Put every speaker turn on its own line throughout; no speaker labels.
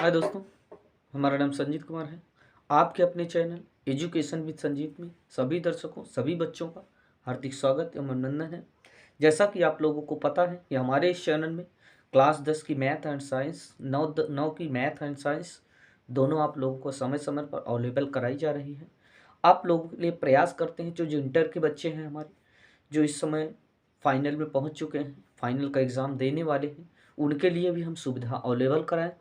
हाय दोस्तों, हमारा नाम संजीत कुमार है। आपके अपने चैनल एजुकेशन विद संजीत में सभी दर्शकों, सभी बच्चों का हार्दिक स्वागत एवं अभिनंदन है। जैसा कि आप लोगों को पता है कि हमारे इस चैनल में क्लास 10 की मैथ एंड साइंस, 9 की मैथ एंड साइंस दोनों आप लोगों को समय समय पर अवेलेबल कराई जा रही है। आप लोगों के लिए प्रयास करते हैं जो इंटर के बच्चे हैं हमारे, जो इस समय फाइनल में पहुंच चुके हैं, फाइनल का एग्ज़ाम देने वाले हैं, उनके लिए भी हम सुविधा अवेलेबल कराएं।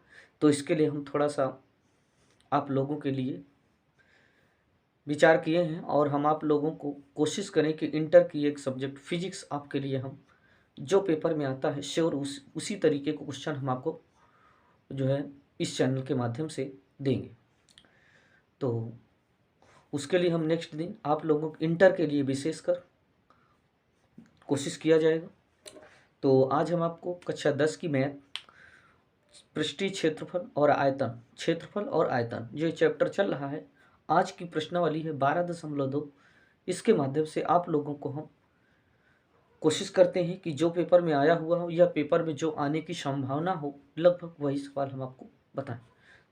तो इसके लिए हम थोड़ा सा आप लोगों के लिए विचार किए हैं और हम आप लोगों को कोशिश करें कि इंटर की एक सब्जेक्ट फिजिक्स आपके लिए हम जो पेपर में आता है श्योर उसी तरीके को क्वेश्चन हम आपको जो है इस चैनल के माध्यम से देंगे। तो उसके लिए हम नेक्स्ट दिन आप लोगों को इंटर के लिए विशेषकर कोशिश किया जाएगा। तो आज हम आपको कक्षा 10 की मैथ पृष्ठीय क्षेत्रफल और आयतन जो चैप्टर चल रहा है, आज की प्रश्नावली है 12.2। इसके माध्यम से आप लोगों को हम कोशिश करते हैं कि जो पेपर में आया हुआ हो या पेपर में जो आने की संभावना हो, लगभग वही सवाल हम आपको बताएं।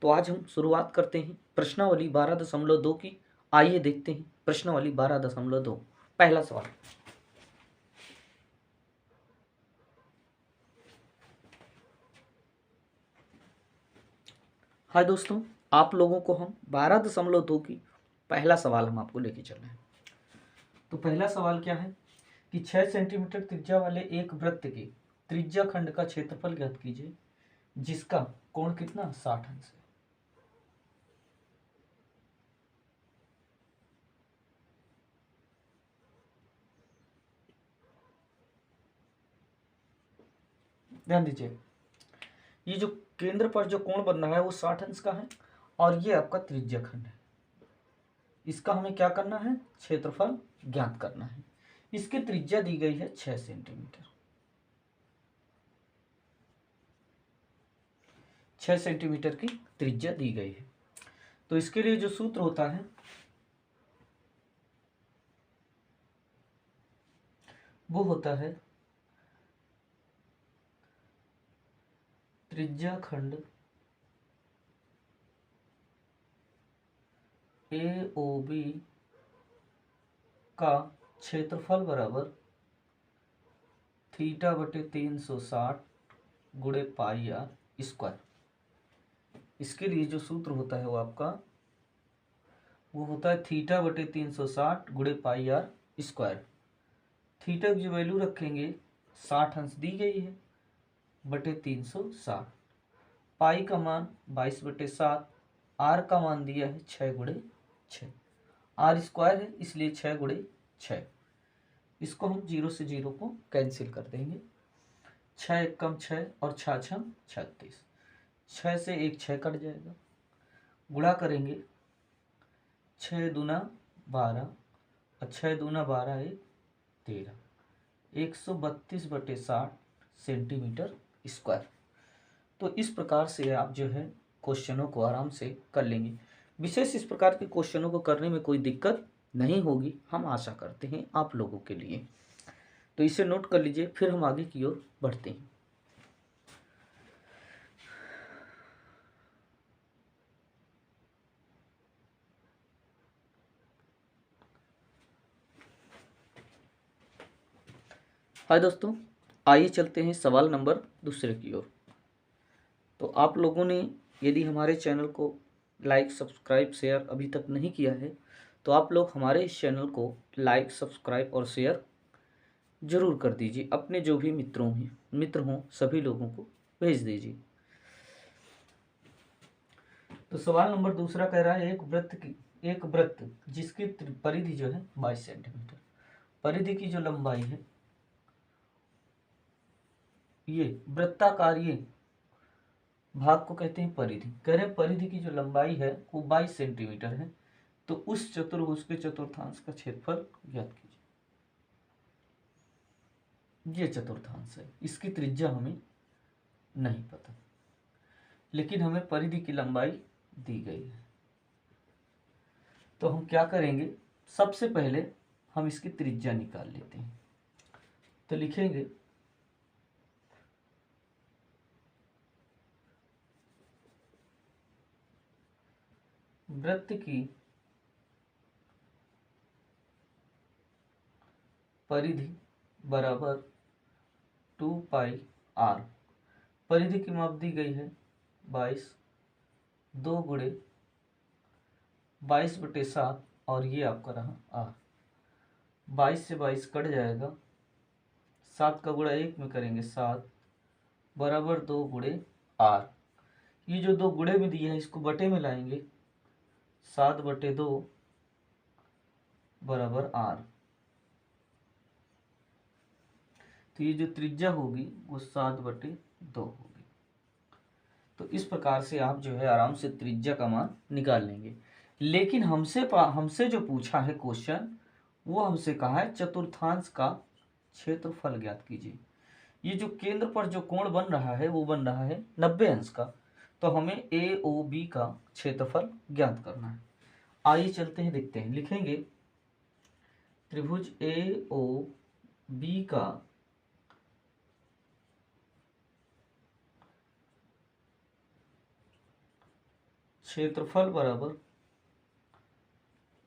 तो आज हम शुरुआत करते हैं प्रश्नावली 12.2 की। आइए देखते हैं प्रश्नावली 12.2। पहला सवाल। हाय दोस्तों, आप लोगों को हम 12.2 की पहला सवाल हम आपको लेके चल रहे हैं। तो पहला सवाल क्या है कि 6 सेंटीमीटर त्रिज्या वाले एक वृत्त के त्रिज्या खंड का क्षेत्रफल ज्ञात कीजिए जिसका कोण कितना 60 अंश है। ध्यान दीजिए, ये जो केंद्र पर जो कोण बन रहा है वो 60 अंश का है और ये आपका त्रिज्या खंड है। इसका हमें क्या करना है, क्षेत्रफल ज्ञात करना है। इसकी त्रिज्या दी गई है 6 सेंटीमीटर। 6 सेंटीमीटर की त्रिज्या दी गई है। तो इसके लिए जो सूत्र होता है वो होता है त्रिज्या खंड AOB का क्षेत्रफल बराबर थीटा बटे 360 गुणे पाई आर स्क्वायर। इसके लिए जो सूत्र होता है वो होता है थीटा बटे 360 गुणे पाई आर स्क्वायर। थीटा की जो वैल्यू रखेंगे 60 अंश दी गई है बटे 360, पाई का मान 22/7, आर का मान दिया है 6/6, आर स्क्वायर है इसलिए 6/6। इसको हम 0 से 0 को कैंसिल कर देंगे। 6 कम 6 और 6 6 36, 6 से 1 6 कट जाएगा। गुणा करेंगे 6 दूना 12 और 6 दूना 12 1 13, 132/60 सेंटीमीटर स्क्वायर। तो इस प्रकार से आप जो है क्वेश्चनों को आराम से कर लेंगे। विशेष इस प्रकार के क्वेश्चनों को करने में कोई दिक्कत नहीं होगी, हम आशा करते हैं आप लोगों के लिए। तो इसे नोट कर लीजिए, फिर हम आगे की ओर बढ़ते हैं। हाय दोस्तों, आइए चलते हैं सवाल नंबर दूसरे की ओर। तो आप लोगों ने यदि हमारे चैनल को लाइक, सब्सक्राइब, शेयर अभी तक नहीं किया है तो आप लोग हमारे इस चैनल को लाइक, सब्सक्राइब और शेयर जरूर कर दीजिए। अपने जो भी मित्र हों सभी लोगों को भेज दीजिए। तो सवाल नंबर दूसरा कह रहा है एक वृत्त जिसकी परिधि जो है 22 सेंटीमीटर, परिधि की जो लंबाई है ये वृत्ताकार, ये भाग को कहते हैं परिधि। कह रहे हैं परिधि की जो लंबाई है वो 22 सेंटीमीटर है। तो उस चतुर्भुज के चतुर्थांश का क्षेत्रफल ज्ञात कीजिए। ये चतुर्थांश है, इसकी त्रिज्या हमें नहीं पता, लेकिन हमें परिधि की लंबाई दी गई है। तो हम क्या करेंगे, सबसे पहले हम इसकी त्रिज्या निकाल लेते हैं। तो लिखेंगे वृत्त की परिधि बराबर 2πr। परिधि की माप दी गई है 22, 2 गुणे 22/7 और ये आपका रहा r। 22 से 22 कट जाएगा, 7 का गुणा 1 में करेंगे 7 बराबर 2 गुणे r। ये जो 2 गुणे में दिया है इसको बटे में लाएंगे, 7/2 बराबर r। तो ये जो त्रिज्या होगी वो 7/2 होगी। तो इस प्रकार से आप जो है आराम से त्रिज्या का मान निकाल लेंगे। लेकिन हमसे जो पूछा है क्वेश्चन, वो हमसे कहा है चतुर्थांश का क्षेत्रफल ज्ञात कीजिए। ये जो केंद्र पर जो कोण बन रहा है वो बन रहा है 90 अंश का, तो हमें AOB का क्षेत्रफल ज्ञात करना है। आइए चलते हैं, देखते हैं। लिखेंगे त्रिभुज AOB का क्षेत्रफल बराबर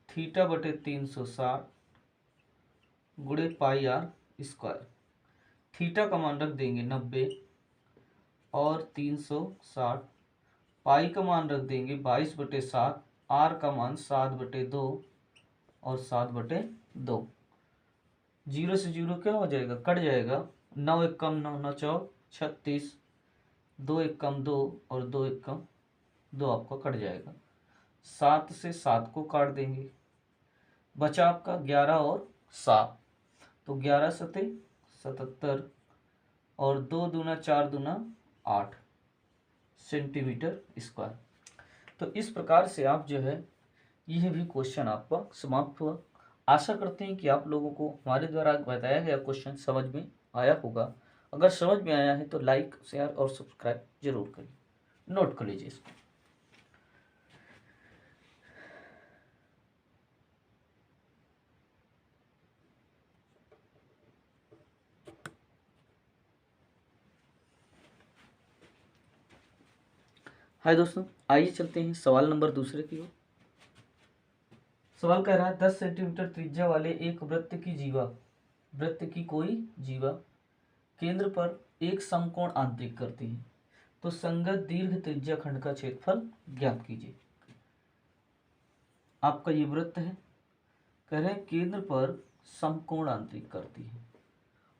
θ/360 गुणे πr²। थीटा का मान रख देंगे 90 और 360, पाई का मान रख देंगे 22/7, आर का मान 7/2 और 7/2। 0 से 0 क्या हो जाएगा, कट जाएगा। 9 एक कम 9, 9 चौक 36, 2 एक कम 2 और 2 एक कम 2 आपका कट जाएगा। 7 से 7 को काट देंगे, बचा आपका 11 और 7, तो 11 सते 77 और 2 दूना 4 दूना 8 सेंटीमीटर स्क्वायर। तो इस प्रकार से आप जो है यह भी क्वेश्चन आपका समाप्त हुआ। आशा करते हैं कि आप लोगों को हमारे द्वारा बताया गया क्वेश्चन समझ में आया होगा। अगर समझ में आया है तो लाइक, शेयर और सब्सक्राइब जरूर करिए। नोट कर लीजिए इसको। हाय दोस्तों, आइए चलते हैं सवाल नंबर दूसरे की ओर। सवाल कह रहा है 10 सेंटीमीटर त्रिज्या वाले एक वृत्त की कोई जीवा केंद्र पर एक समकोण आंतरिक करती है, तो संगत दीर्घ त्रिज्या खंड का क्षेत्रफल ज्ञात कीजिए। आपका ये वृत्त है, कह रहे हैं केंद्र पर समकोण आंतरिक करती है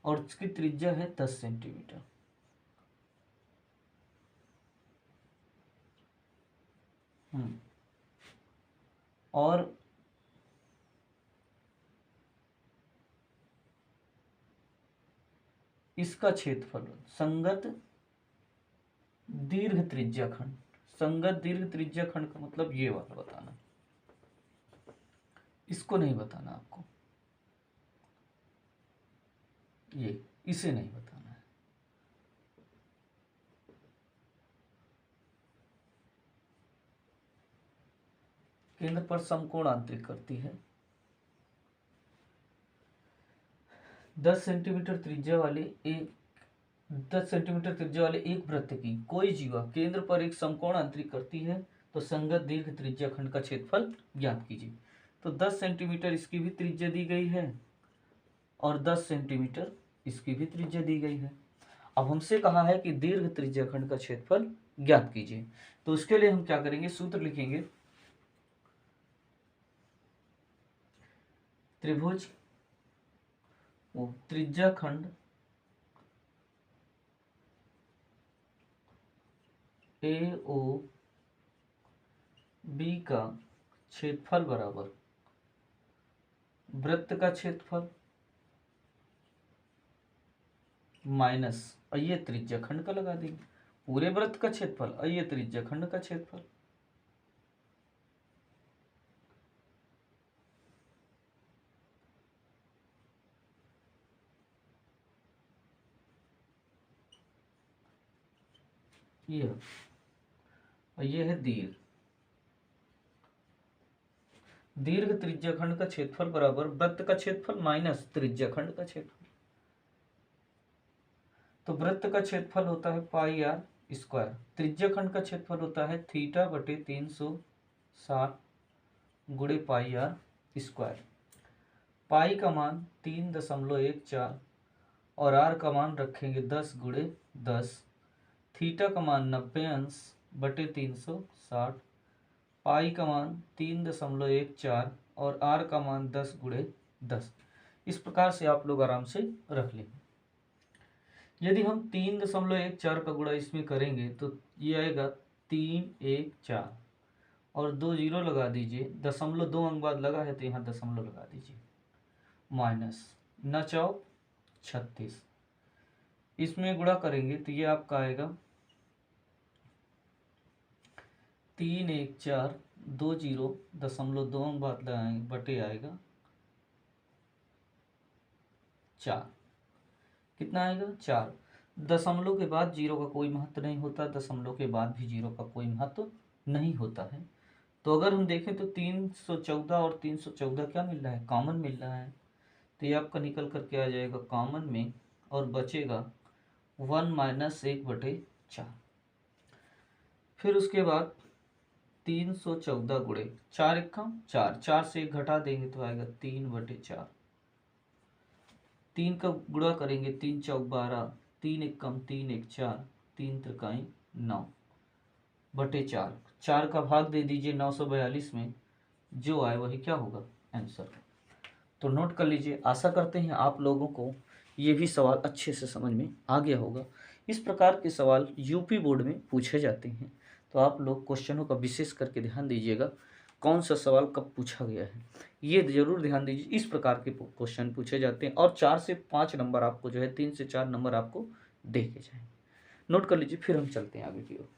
और उसकी त्रिज्या है 10 सेंटीमीटर। और इसका क्षेत्रफल संगत दीर्घ त्रिज्या खंड। संगत दीर्घ त्रिज्या खंड का मतलब ये वाला बताना, इसको नहीं बताना आपको, ये इसे नहीं बताना है। केंद्र पर समकोण आंतरिक करती है। 10 सेंटीमीटर त्रिज्या वाले एक वृत्त की कोई जीवा केंद्र पर एक समकोण आंतरिक करती है, तो संगत दीर्घ त्रिज्या खंड का क्षेत्रफल ज्ञात कीजिए। तो 10 सेंटीमीटर इसकी भी त्रिज्या दी गई है और 10 सेंटीमीटर इसकी भी त्रिज्या दी गई है। अब हमसे कहा है कि दीर्घ त्रिज्या खंड का क्षेत्रफल ज्ञात कीजिए। तो उसके लिए हम क्या करेंगे, सूत्र लिखेंगे। त्रिभुज त्रिज्या खंड AOB का क्षेत्रफल बराबर वृत्त का क्षेत्रफल माइनस, ये त्रिज्या खंड का लगा देंगे, पूरे वृत्त का क्षेत्रफल, ये त्रिज्या खंड का क्षेत्रफल। ये है दीर्घ त्रिज्या खंड का क्षेत्रफल बराबर वृत्त का क्षेत्रफल माइनस त्रिज्या खंड का क्षेत्रफल। तो वृत्त का क्षेत्रफल होता है πr², त्रिज्या खंड का क्षेत्रफल होता है θ/360 60 गुणे पाई आर स्क्वायर। पाई का मान 3.14 और आर का मान रखेंगे 10 गुणे 10। थीटा का मान 90 अंश बटे 360। पाई का मान 3.14 और आर का मान 10 गुणे 10। इस प्रकार से आप लोग आराम से रख लेंगे। यदि हम 3.14 का गुणा इसमें करेंगे तो ये आएगा 314 और 2 जीरो लगा दीजिए, 0.2 अंक बाद लगा है तो यहाँ दशमलव लगा दीजिए, माइनस 9 चौक 36। इसमें गुणा करेंगे तो ये आपका आएगा 314 2 जीरो 0.2 अंक बाद लगाएंगे बटे आएगा 4। कितना आएगा 4। दशमलव के बाद जीरो का कोई महत्व नहीं होता, दशमलव के बाद भी जीरो का कोई महत्व नहीं होता है। तो अगर हम देखें तो 314 और 314 क्या मिल रहा है, कॉमन मिल रहा है। तो ये आपका निकल करके आ जाएगा कॉमन में और बचेगा 1 माइनस 1/4। फिर उसके बाद 314 गुणे 4 1 4, 4 से 1 घटा देंगे तो आएगा 3/4। 3 का गुणा करेंगे 3 चौक 12, 3 1 3 1 4, 3 त्रिकाई 9/4। 4 का भाग दे दीजिए 942 में, जो आए वही क्या होगा आंसर। तो नोट कर लीजिए। आशा करते हैं आप लोगों को ये भी सवाल अच्छे से समझ में आ गया होगा। इस प्रकार के सवाल यूपी बोर्ड में पूछे जाते हैं, तो आप लोग क्वेश्चनों का विशेष करके ध्यान दीजिएगा, कौन सा सवाल कब पूछा गया है ये जरूर ध्यान दीजिए। इस प्रकार के क्वेश्चन पूछे जाते हैं और 4 से 5 नंबर आपको जो है 3 से 4 नंबर आपको दे के जाएंगे। नोट कर लीजिए, फिर हम चलते हैं आगे की ओर।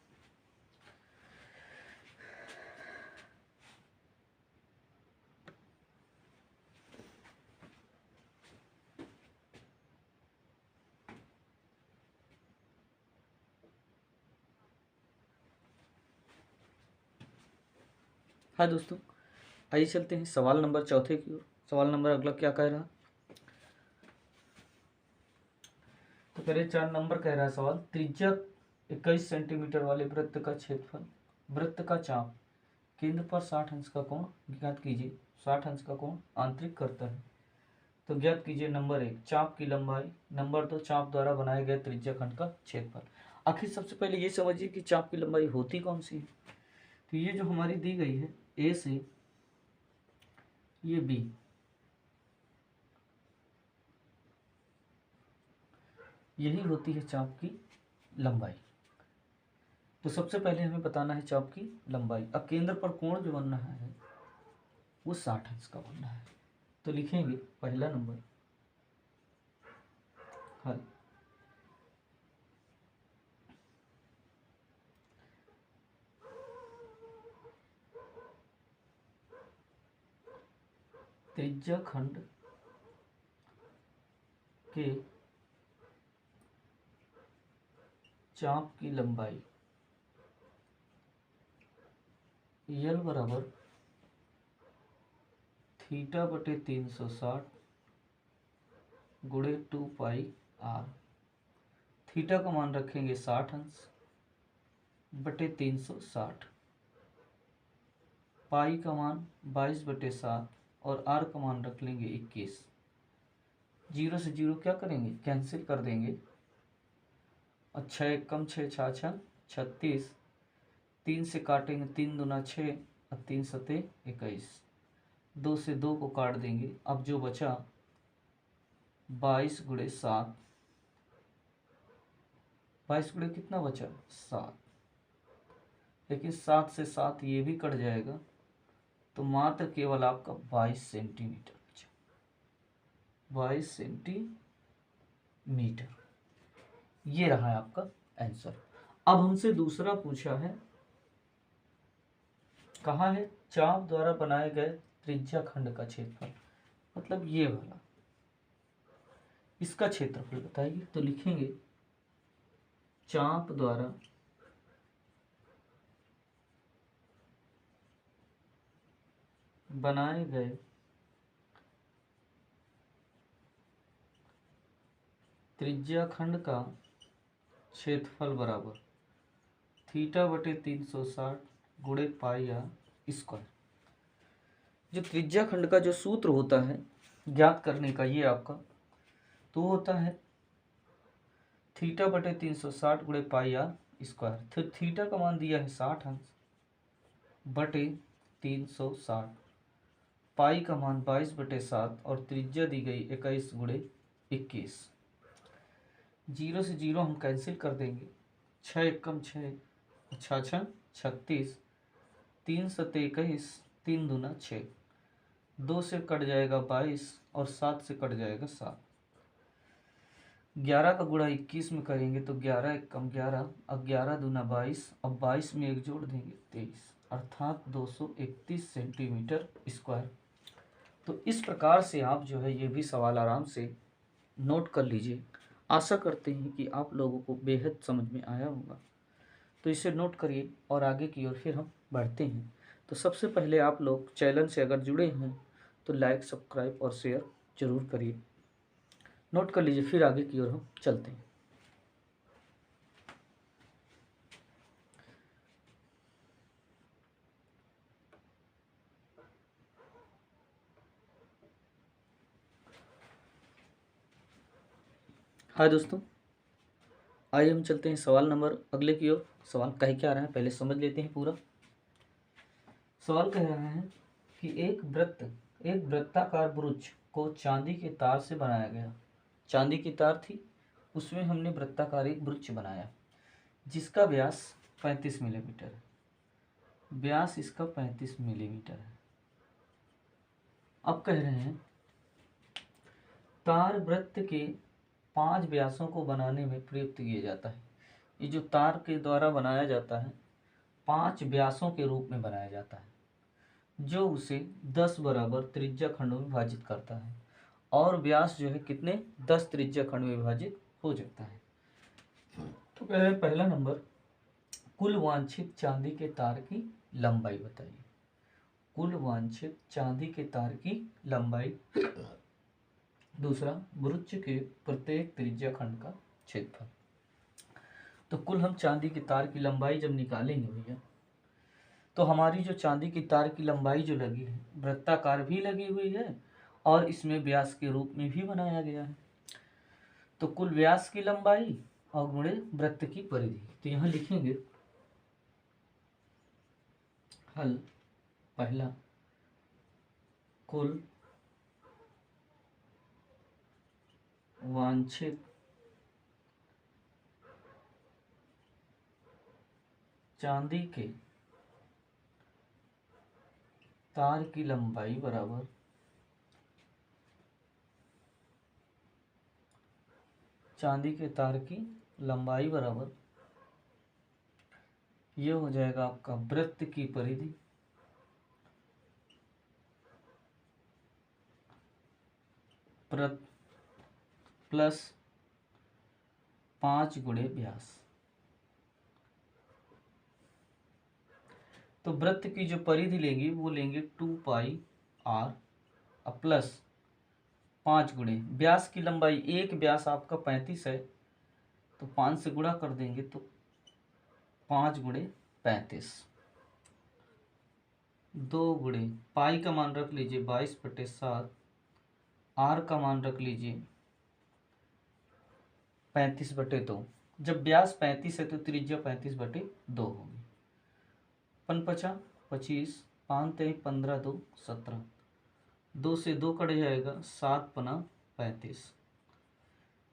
हाँ दोस्तों, आइए चलते हैं सवाल नंबर चौथे की ओर। सवाल नंबर अगला क्या कह रहा, तो कह रहे 4 नंबर कह रहा है सवाल, त्रिज्या 21 सेंटीमीटर वाले वृत्त का क्षेत्रफल, वृत्त का चाप केंद्र पर 60 अंश का कोण ज्ञात कीजिए। 60 अंश का कोण आंतरिक करता है, तो ज्ञात कीजिए नंबर 1 चाप की लंबाई, नंबर 2 चाप द्वारा बनाए गए त्रिज्या खंड का क्षेत्रफल। आखिर सबसे पहले ये समझिए कि चाप की लंबाई होती कौन सी है। तो ये जो हमारी दी गई है ए से ये बी, यही होती है चाप की लंबाई। तो सबसे पहले हमें बताना है चाप की लंबाई। अब केंद्र पर कोण जो बन रहा है वो 60 अंश का बन रहा है, तो लिखेंगे पहला नंबर हल। त्रिज्या खंड के चाप की लंबाई यल बराबर थीटा बटे 360 गुणे 2 पाई आर। थीटा का मान रखेंगे 60 अंश बटे 360, पाई का मान 22/7 और आर का मान रख लेंगे 21। जीरो से जीरो क्या करेंगे, कैंसिल कर देंगे। और 6 1 6 6 6 36, 3 से काटेंगे 3 दूना 6 और 3 सते 21, 2 से 2 को काट देंगे। अब जो बचा 22 गुणे 7, 22 गुणे कितना बचा 7, लेकिन 7 से 7 ये भी कट जाएगा, तो मात्र केवल आपका 22 सेंटीमीटर बचा, 22 सेंटीमीटर। ये रहा है आपका आंसर। अब हमसे दूसरा पूछा है, कहा है चाप द्वारा बनाए गए त्रिज्या खंड का क्षेत्रफल, मतलब ये वाला, इसका क्षेत्रफल बताइए। तो लिखेंगे चाप द्वारा बनाए गए त्रिज्या खंड का क्षेत्रफल बराबर थीटा बटे 360 गुणे पाई आर स्क्वायर। जो त्रिज्या खंड का जो सूत्र होता है ज्ञात करने का, ये आपका तो होता है थीटा बटे 360 गुणे पाई आर स्क्वायर। फिर थीटा का मान दिया है 60 अंश बटे 360, पाई का मान 22/7 और त्रिज्या दी गई 21 गुणे 21। 0 से 0 हम कैंसिल कर देंगे, 6 एकम 6, 6 6 36, 3 7 21, 3 दूना 6, 2 से कट जाएगा 22 और 7 से कट जाएगा 7। 11 का गुणा 21 में करेंगे तो 11 एकम 11, अब 11 दूना 22, अब 22 में एक जोड़ देंगे 23, अर्थात 231 सेंटीमीटर स्क्वायर। तो इस प्रकार से आप जो है ये भी सवाल आराम से नोट कर लीजिए। आशा करते हैं कि आप लोगों को बेहद समझ में आया होगा। तो इसे नोट करिए और आगे की ओर फिर हम बढ़ते हैं। तो सबसे पहले आप लोग चैनल से अगर जुड़े हैं तो लाइक, सब्सक्राइब और शेयर जरूर करिए। नोट कर लीजिए, फिर आगे की ओर हम चलते हैं। हाय दोस्तों, आइए हम चलते हैं सवाल नंबर अगले की ओर। सवाल कह क्या रहा है पहले समझ लेते हैं पूरा। सवाल कह रहा है कि एक वृत्ताकार ब्रुच को चांदी के तार से बनाया गया। चांदी की तार थी, उसमें हमने वृत्ताकार एक ब्रुच बनाया जिसका व्यास 35 मिलीमीटर है। व्यास इसका 35 मिलीमीटर है। अब कह रहे हैं तार वृत्त के 5 व्यासों को बनाने में प्रयुक्त किया जाता है। ये जो तार के द्वारा बनाया जाता है 5 व्यासों के रूप में बनाया जाता है, जो उसे 10 बराबर त्रिज्या खंडों में विभाजित करता है। और व्यास जो है कितने, 10 त्रिज्या खंड में विभाजित हो जाता है। तो कह रहे हैं पहला नंबर, कुल वांछित चांदी के तार की लंबाई बताइए। कुल वांछित चांदी के तार की लंबाई। दूसरा, ब्रुच के प्रत्येक त्रिज्या खंड का क्षेत्रफल। तो कुल हम चांदी की तार की लंबाई जब निकालेंगे भैया, तो हमारी जो चांदी की तार की लंबाई जो लगी है वृत्ताकार भी लगी हुई है और इसमें व्यास के रूप में भी बनाया गया है। तो कुल व्यास की लंबाई और गुणे वृत्त की परिधि। तो यहाँ लिखेंगे हल पहला, कुल वांछित चांदी के तार की लंबाई बराबर चांदी के तार की लंबाई बराबर ये हो जाएगा आपका वृत्त की परिधि प्लस 5 गुणे व्यास। तो वृत्त की जो परिधि लेंगे वो लेंगे 2 पाई आर प्लस 5 गुणे व्यास की लंबाई। एक व्यास आपका 35 है तो 5 से गुणा कर देंगे तो 5 गुणे 35, 2 गुणे पाई का मान रख लीजिए 22/7, आर का मान रख लीजिए 35/2। जब व्यास 35 है तो त्रिज्या 35/2 होगी। 5 × 5 = 25, 5 × 3 = 15, 2 = 17, 2 से 2 कट जाएगा, 7 × 5 = 35।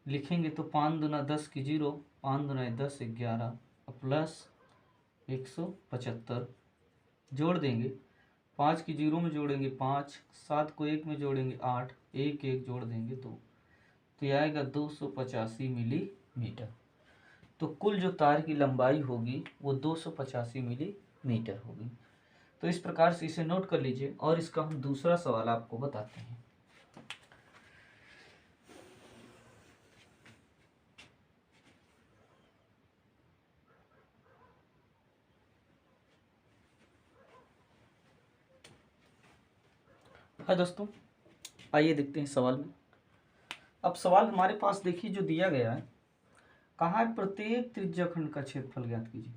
लिखेंगे तो 5 दूना 10 की 0, 5 दूना 10 = 11 प्लस 175। जोड़ देंगे, 5 की 0 में जोड़ेंगे 5, 7 को 1 में जोड़ेंगे 8, 1 1 जोड़ देंगे 2, तो यह आएगा 285 मिलीमीटर। तो कुल जो तार की लंबाई होगी वो 285 मिलीमीटर होगी। तो इस प्रकार से इसे नोट कर लीजिए और इसका हम दूसरा सवाल आपको बताते हैं। हाँ दोस्तों, आइए देखते हैं सवाल में। अब सवाल हमारे पास देखिए जो दिया गया है, कहा है प्रत्येक त्रिज्या खंड का क्षेत्रफल ज्ञात कीजिए।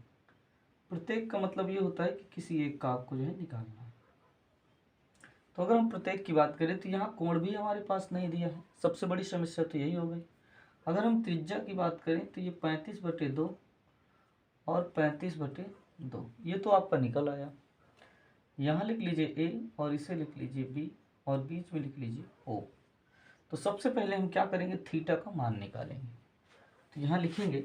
प्रत्येक का मतलब ये होता है कि किसी एक का आपको जो है निकालना है। तो अगर हम प्रत्येक की बात करें तो यहाँ कोण भी हमारे पास नहीं दिया है, सबसे बड़ी समस्या तो यही हो गई। अगर हम त्रिज्या की बात करें तो ये 35/2 और 35/2, ये तो आपका निकल आया। यहाँ लिख लीजिए ए और इसे लिख लीजिए बी और बीच में लिख लीजिए ओ। तो सबसे पहले हम क्या करेंगे, थीटा का मान निकालेंगे। तो यहाँ लिखेंगे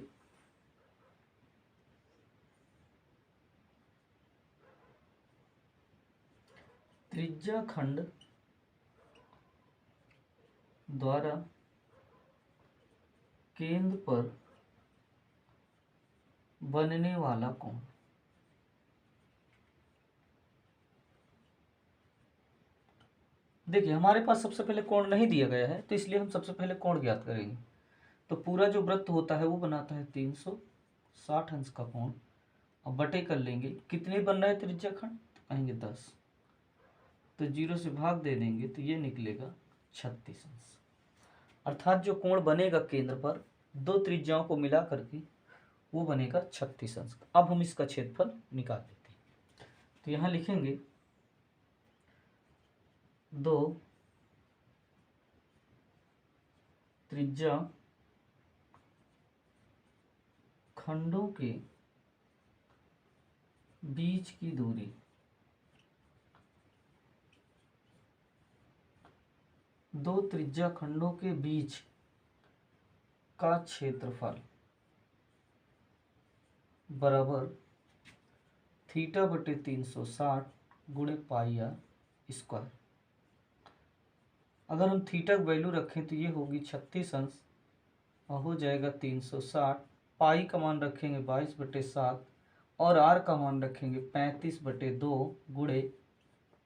त्रिज्या खंड द्वारा केंद्र पर बनने वाला कोण। देखिए हमारे पास सबसे पहले कोण नहीं दिया गया है, तो इसलिए हम सबसे पहले कोण ज्ञात करेंगे। तो पूरा जो वृत्त होता है वो बनाता है 360 अंश का कोण। अब बटे कर लेंगे, कितने बन रहा है त्रिज्या खंड, तो कहेंगे 10। तो 0 से भाग दे देंगे तो ये निकलेगा 36 अंश। अर्थात जो कोण बनेगा केंद्र पर दो त्रिज्याओं को मिला करके वो बनेगा 36 अंश। अब हम इसका क्षेत्रफल निकाल लेते हैं। तो यहाँ लिखेंगे 2 त्रिज्या खंडों के बीच की दूरी 2 त्रिज्या खंडों के बीच का क्षेत्रफल बराबर थीटा बटे 360 गुणे पाई आर स्क्वायर। अगर हम थीटा की वैल्यू रखें तो ये होगी 36 अंश और हो जाएगा 360। पाई का मान रखेंगे 22/7 और आर का मान रखेंगे 35/2 गुणे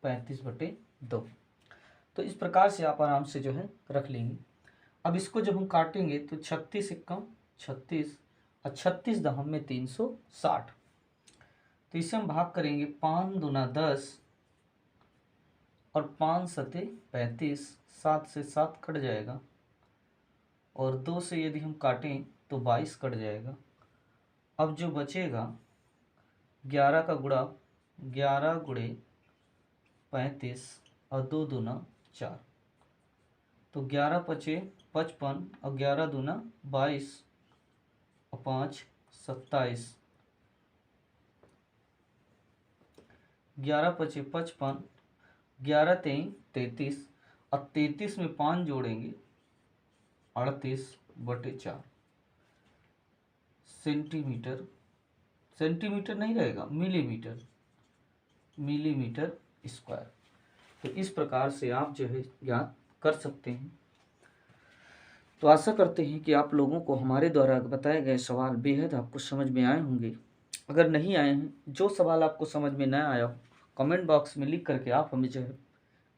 35/2। तो इस प्रकार से आप आराम से जो है रख लेंगे। अब इसको जब हम काटेंगे तो 36 एकम 36 और 36 दहम में 360। तो इसे हम भाग करेंगे 5 दूना 10 और 5 सते 35, 7 से 7 कट जाएगा और 2 से यदि हम काटें तो 22 कट जाएगा। अब जो बचेगा 11 का गुणा 11 गुणे 35 और 2 दूना 4। तो 11 पचे 55 और 11 दूना 22 और 5 27। 11 पचे 55, 11 तेईं 33 और 33 में 5 जोड़ेंगे 38/4 सेंटीमीटर। सेंटीमीटर नहीं रहेगा, मिलीमीटर स्क्वायर। तो इस प्रकार से आप जो है ज्ञात कर सकते हैं। तो आशा करते हैं कि आप लोगों को हमारे द्वारा बताए गए सवाल बेहद आपको समझ में आए होंगे। अगर नहीं आए हैं, जो सवाल आपको समझ में न आया हो, कमेंट बॉक्स में लिख करके आप हमें जो है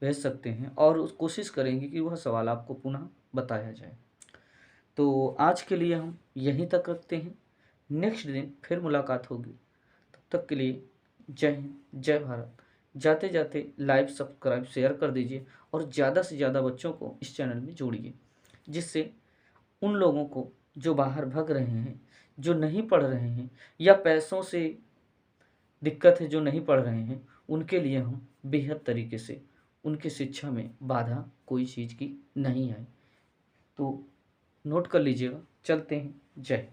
भेज सकते हैं और उस कोशिश करेंगे कि वह सवाल आपको पुनः बताया जाए। तो आज के लिए हम यहीं तक रखते हैं। नेक्स्ट दिन फिर मुलाकात होगी। तब तक के लिए जय हिंद, जय भारत। जाते जाते लाइक सब्सक्राइब शेयर कर दीजिए और ज़्यादा से ज़्यादा बच्चों को इस चैनल में जोड़िए, जिससे उन लोगों को जो बाहर भाग रहे हैं, जो नहीं पढ़ रहे हैं या पैसों से दिक्कत है जो नहीं पढ़ रहे हैं, उनके लिए हम बेहद तरीके से उनकी शिक्षा में बाधा कोई चीज़ की नहीं आए। तो नोट कर लीजिएगा। चलते हैं। जय।